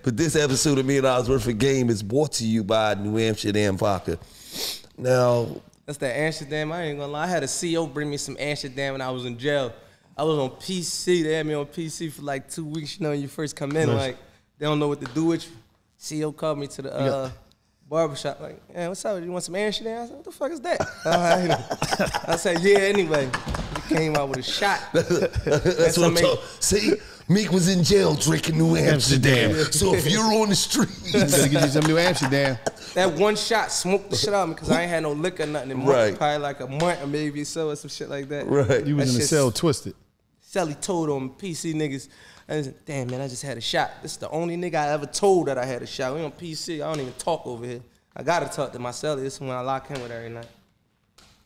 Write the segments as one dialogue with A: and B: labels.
A: But this episode of $1 Worth of Game is brought to you by New Amsterdam vodka. Now,
B: that's that Amsterdam. I ain't gonna lie. I had a CO bring me some Amsterdam when I was in jail. I was on PC. They had me on PC for like 2 weeks. You know, when you first come in, like, they don't know what to do with you. CO called me to the barbershop, like, yeah, what's up? You want some Amsterdam? I said, what the fuck is that? I said, yeah, anyway. He came out with a shot.
A: That's what I'm talking. See, Meek was in jail drinking New Amsterdam. So if you're on the street,
C: you gotta get you some New Amsterdam.
B: That one shot smoked the shit out of me because I ain't had no liquor or nothing in months, probably like a month or maybe so or some shit like that.
A: Right.
C: You was in the cell twisted.
B: Sally told on PC niggas. I said, damn, man, I just had a shot. This is the only nigga I ever told that I had a shot. We on PC. I don't even talk over here. I got to talk to my celly. This is when I lock in with every night.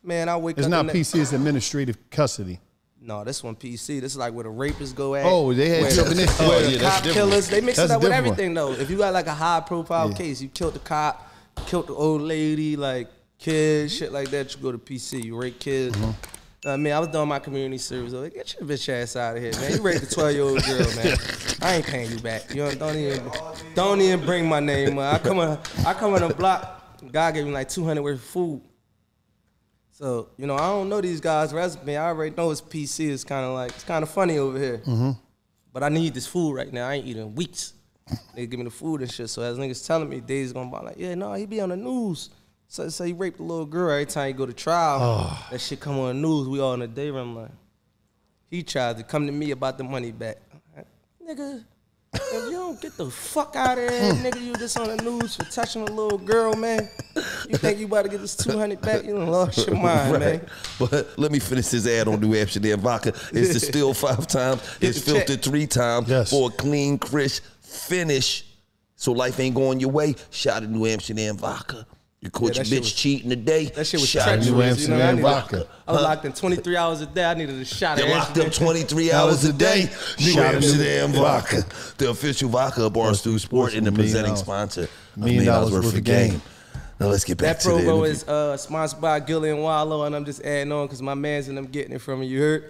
B: Man, I wake up.
C: It's not PC, it's administrative custody.
B: No, this one PC. This is like where the rapists go at.
C: Oh, they had something in there.
B: Where the cop killers. They mix it up with everything, though. If you got like a high-profile case, you killed the cop, killed the old lady, like kids, shit like that, you go to PC. You rape kids. I mean, I was doing my community service. Like, get your bitch ass out of here, man. You raped a 12-year-old girl, man. I ain't paying you back. You know, don't even bring my name up. I come on the block. God gave me like 200 worth of food. So, you know, I don't know these guys' resume. I already know it's PC. It's kind of funny over here. But I need this food right now. I ain't eating in weeks. They give me the food and shit. So as niggas telling me, days gonna be like, yeah, no, he be on the news. So he raped a little girl every time he go to trial. That shit come on the news. We all in the day room like. He tried to come to me about the money back. Nigga, if you don't get the fuck out of here, nigga, you just on the news for touching a little girl, man. You think you about to get this 200 back? You done lost your mind, man.
A: But let me finish this ad on New Amsterdam vodka. It's distilled 5 times. It's filtered 3 times for a clean, crisp finish. So life ain't going your way. Shout out New Amsterdam vodka. You caught your bitch cheating today.
B: That shit was treacherous.
C: New Amsterdam vodka.
B: I was locked in 23 hours a day. I needed a shot of
A: locked up 23 hours a day. New Amsterdam vodka. The official vodka of Barstool Sport and the presenting sponsor of $1 Worth of Game. Now let's get back to the interview.
B: That promo is sponsored by Gilly and Wallo, and I'm just adding on because my mans and I'm getting it from you, heard?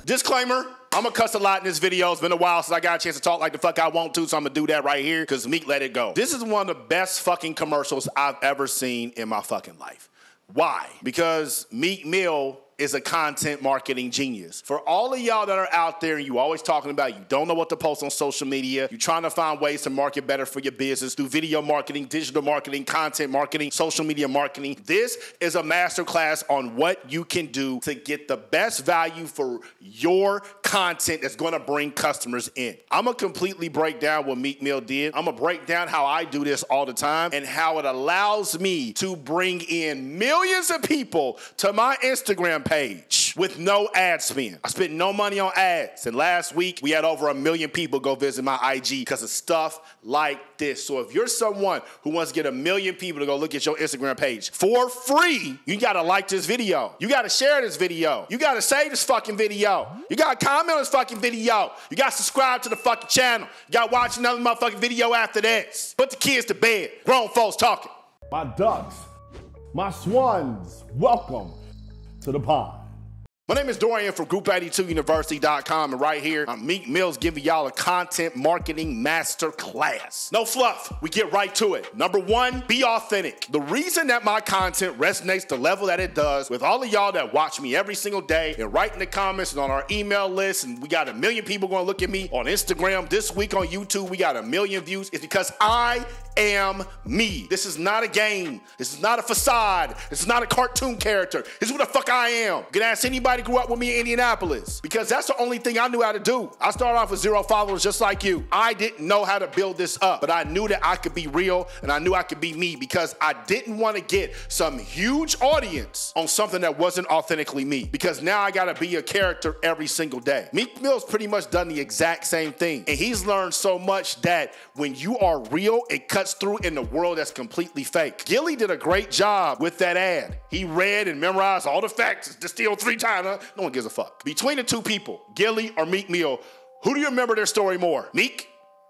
D: Disclaimer. I'm gonna cuss a lot in this video. It's been a while since I got a chance to talk like the fuck I want to, so I'm gonna do that right here because Meek let it go. This is one of the best fucking commercials I've ever seen in my fucking life. Why? Because Meek Mill is a content marketing genius. For all of y'all that are out there and you always talking about you don't know what to post on social media, you're trying to find ways to market better for your business through video marketing, digital marketing, content marketing, social media marketing. This is a masterclass on what you can do to get the best value for your content that's gonna bring customers in. I'm gonna completely break down what Meek Mill did. I'm gonna break down how I do this all the time and how it allows me to bring in millions of people to my Instagram page with no ad spend. I spent no money on ads. And last week, we had over 1 million people go visit my IG because of stuff like this. So if you're someone who wants to get 1 million people to go look at your Instagram page for free, you gotta like this video. You gotta share this video. You gotta save this fucking video. You gotta comment on this fucking video. You gotta subscribe to the fucking channel. You gotta watch another motherfucking video after this. Put the kids to bed. Grown folks talking.
E: My ducks, my swans, welcome to the pod.
D: My name is Dorian from Group82University.com, and right here, I'm Meek Mill's giving y'all a content marketing master class. No fluff, we get right to it. Number 1, be authentic. The reason that my content resonates the level that it does with all of y'all that watch me every single day and write in the comments and on our email list, and we got 1 million people gonna look at me on Instagram. This week on YouTube, we got 1 million views. It's because I am me. This is not a game. This is not a facade. This is not a cartoon character. This is what the fuck I am. You can ask anybody who grew up with me in Indianapolis because that's the only thing I knew how to do. I started off with 0 followers just like you. I didn't know how to build this up, but I knew that I could be real and I knew I could be me because I didn't want to get some huge audience on something that wasn't authentically me because now I got to be a character every single day. Meek Mill's pretty much done the exact same thing, and he's learned so much that when you are real, it cuts through in the world that's completely fake. Gilly did a great job with that ad. He read and memorized all the facts, distilled 3 times. No one gives a fuck. Between the 2 people, Gilly or Meek Mill, who do you remember their story more? Meek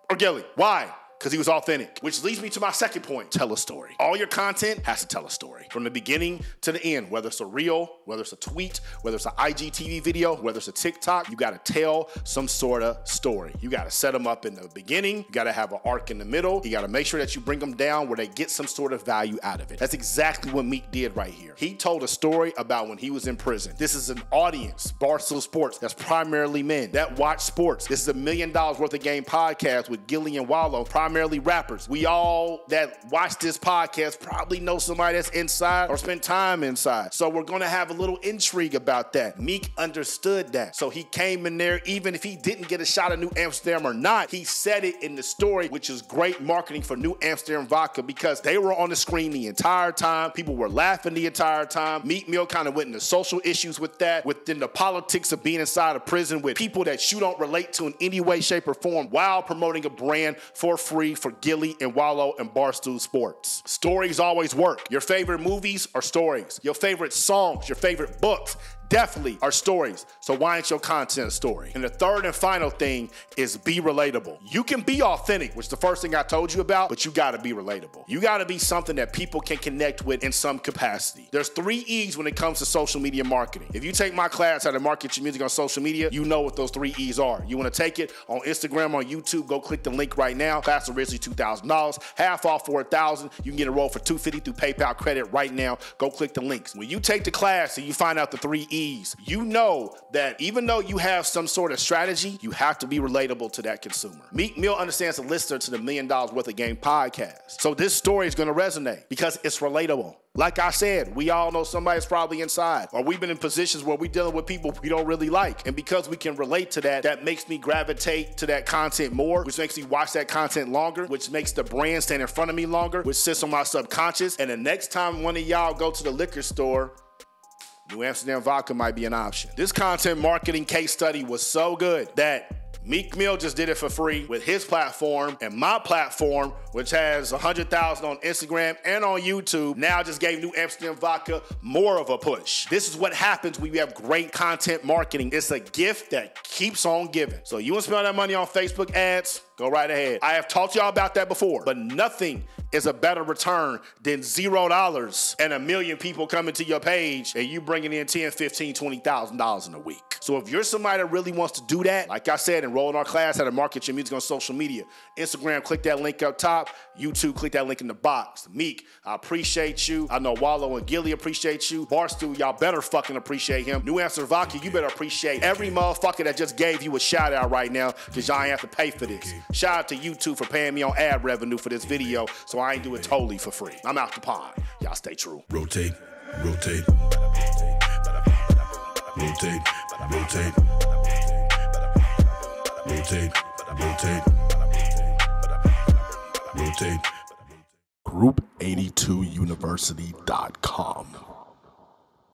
D: or Gilly? Why? Because he was authentic. Which leads me to my second point. Tell a story. All your content has to tell a story. From the beginning to the end. Whether it's a reel, whether it's a tweet, whether it's an IGTV video, whether it's a TikTok, you got to tell some sort of story. You got to set them up in the beginning. You got to have an arc in the middle. You got to make sure that you bring them down where they get some sort of value out of it. That's exactly what Meek did right here. He told a story about when he was in prison. This is an audience, Barstool Sports, that's primarily men that watch sports. This is $1 million worth of game podcast with Gilly and Wallo, primarily rappers. We all that watch this podcast probably know somebody that's inside or spend time inside. So we're going to have a little intrigue about that. Meek understood that. So he came in there, even if he didn't get a shot of New Amsterdam or not, he said it in the story, which is great marketing for New Amsterdam vodka because they were on the screen the entire time. People were laughing the entire time. Meek Mill kind of went into social issues with that, within the politics of being inside a prison with people that you don't relate to in any way, shape, or form while promoting a brand for free for Gilly and Wallo and Barstool Sports. Stories always work. Your favorite movies are stories. Your favorite songs, your favorite books, definitely are stories. So why ain't your content a story? And the third and final thing is be relatable. You can be authentic, which is the first thing I told you about, but you gotta be relatable. You gotta be something that people can connect with in some capacity. There's 3 E's when it comes to social media marketing. If you take my class, how to market your music on social media, you know what those 3 E's are. You wanna take it on Instagram, on YouTube, go click the link right now. Class originally $2,000, half off for $1,000. You can get enrolled for $250 through PayPal credit right now. Go click the links. When you take the class and you find out the 3 E's, you know that even though you have some sort of strategy, you have to be relatable to that consumer. Meek Mill understands the listener to the $1 million worth of game podcast. So this story is gonna resonate because it's relatable. Like I said, we all know somebody's probably inside, or we've been in positions where we're dealing with people we don't really like. And because we can relate to that, that makes me gravitate to that content more, which makes me watch that content longer, which makes the brand stand in front of me longer, which sits on my subconscious. And the next time one of y'all go to the liquor store, New Amsterdam vodka might be an option. This content marketing case study was so good that Meek Mill just did it for free with his platform, and my platform, which has 100,000 on Instagram and on YouTube, now just gave New Amsterdam vodka more of a push. This is what happens when you have great content marketing. It's a gift that keeps on giving. So you want to spend all that money on Facebook ads? Go right ahead. I have talked to y'all about that before, but nothing is a better return than $0 and 1 million people coming to your page and you bringing in $10,000, $15,000, $20,000 in a week. So if you're somebody that really wants to do that, like I said, enroll in our class how to market your music on social media. Instagram, click that link up top. YouTube, click that link in the box. Meek, I appreciate you. I know Wallo and Gilly appreciate you. Barstool, y'all better fucking appreciate him. New Amsterdam vodka, you better appreciate every motherfucker that just gave you a shout out right now because y'all ain't have to pay for this. Shout out to YouTube for paying me on ad revenue for this video, so I ain't do it totally for free. I'm out the pod. Y'all stay true.
F: Rotate, rotate, rotate, rotate, rotate, rotate, rotate.
E: Group82university.com